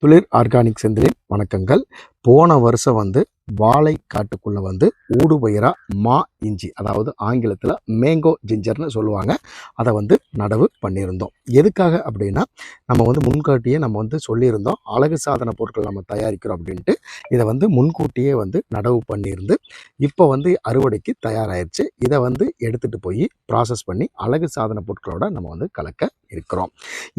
துளிர் ஆர்கானிக் செந்திலின் வணக்கங்கள். போன வருஷம் வாழை காட்டுக்குள்ளே ஊடுபயிரா மா இஞ்சி, அதாவது ஆங்கிலத்தில் மேங்கோ ஜிஞ்சர்னு சொல்லுவாங்க, அதை நடவு பண்ணியிருந்தோம். எதுக்காக அப்படின்னா, நம்ம முன்கூட்டியே நம்ம சொல்லியிருந்தோம், அழகு சாதன பொருட்கள் நம்ம தயாரிக்கிறோம் அப்படின்ட்டு. இதை முன்கூட்டியே நடவு பண்ணியிருந்து இப்போ அறுவடைக்கு தயாராகிடுச்சு. இதை எடுத்துகிட்டு போய் ப்ராசஸ் பண்ணி அழகு சாதன பொருட்களோட நம்ம கலக்க இருக்கிறோம்.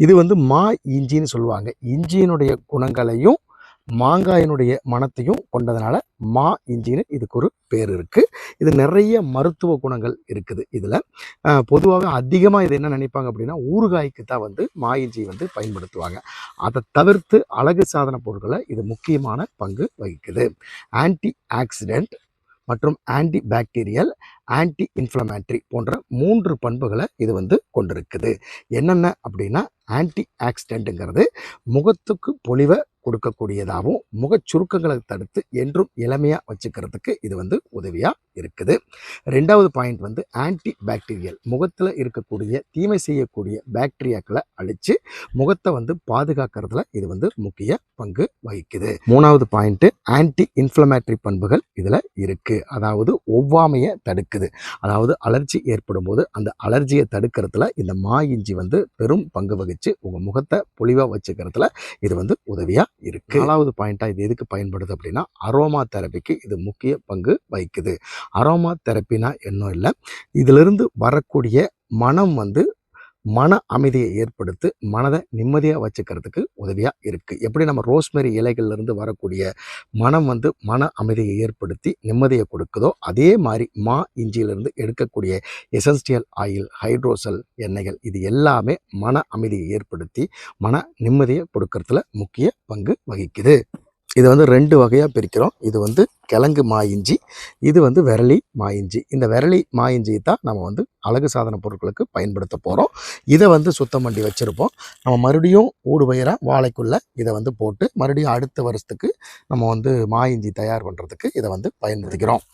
இது மா இஞ்சின்னு சொல்லுவாங்க. இஞ்சியினுடைய குணங்களையும் மாங்காயினுடைய மனத்தையும் கொண்டதுனால மா இஞ்சின்னு இதுக்கு ஒரு பேர் இருக்குது. இது நிறைய மருத்துவ குணங்கள் இருக்குது. இதில் பொதுவாக அதிகமாக இது என்ன நினைப்பாங்க அப்படின்னா, ஊறுகாய்க்கு தான் மா இஞ்சி பயன்படுத்துவாங்க. அதை தவிர்த்து அழகு சாதன பொருட்களை இது முக்கியமான பங்கு வகிக்குது. ஆன்டி ஆக்சிடென்ட் மற்றும் ஆன்டி பாக்டீரியல், ஆன்டி இன்ஃப்ளமேட்டரி போன்ற 3 பண்புகளை இது கொண்டிருக்குது. என்னென்ன அப்படின்னா, ஆன்டி ஆக்சிடென்ட்டுங்கிறது முகத்துக்கு பொலிவை கொடுக்கக்கூடியதாகவும் முகச் சுருக்கங்களை தடுத்து என்றும் இளமையாக வச்சுக்கிறதுக்கு இது உதவியாக இருக்குது. 2வது பாயிண்ட் ஆன்டி பாக்டீரியல், முகத்தில் இருக்கக்கூடிய தீமை செய்யக்கூடிய பாக்டீரியாக்களை அழித்து முகத்தை பாதுகாக்கிறதுல இது முக்கிய பங்கு வகிக்குது. 3வது பாயிண்ட்டு ஆன்டி இன்ஃப்ளமேட்டரி பண்புகள் இதில் இருக்குது. அதாவது ஒவ்வாமையை தடுக்குது. அதாவது அலர்ஜி ஏற்படும் போது அந்த அலர்ஜியை தடுக்கிறதுல இந்த மா இஞ்சி பெரும் பங்கு வகிச்சு உங்கள் முகத்தை பொலிவாக வச்சுக்கிறதுல இது உதவியாக இருக்குது. 4வது பாயிண்ட்டாக இது எதுக்கு பயன்படுது அப்படின்னா, அரோமா தெரப்பிக்கு இது முக்கிய பங்கு வகிக்குது. அரோமா தெரப்பினா இன்னும் இல்லை, இதிலிருந்து வரக்கூடிய மனம் மன அமைதியை ஏற்படுத்தி மனதை நிம்மதியாக வச்சுக்கிறதுக்கு உதவியாக இருக்குது. எப்படி நம்ம ரோஸ்மெரி இலைகள்லேருந்து வரக்கூடிய மனம் மன அமைதியை ஏற்படுத்தி நிம்மதியை கொடுக்குதோ, அதே மாதிரி மா இஞ்சியிலிருந்து எடுக்கக்கூடிய எசென்சியல் ஆயில், ஹைட்ரோசல் எண்ணெய்கள், இது எல்லாமே மன அமைதியை ஏற்படுத்தி மன நிம்மதியை கொடுக்கறதுல முக்கிய பங்கு வகிக்குது. இது 2 வகையாக பிரிக்கிறோம். இது கிழங்கு மா இஞ்சி, இது விரலி மா இஞ்சி. இந்த விரலி மா இஞ்சி தான் நம்ம அழகு சாதன பொருட்களுக்கு பயன்படுத்த போகிறோம். இதை சுத்தம் பண்ணி வச்சுருப்போம். நம்ம மறுபடியும் ஊடுபயிராக வாழைக்குள்ளே இதை போட்டு மறுபடியும் அடுத்த வருஷத்துக்கு நம்ம மா இஞ்சி தயார் பண்ணுறதுக்கு இதை பயன்படுத்திக்கிறோம்.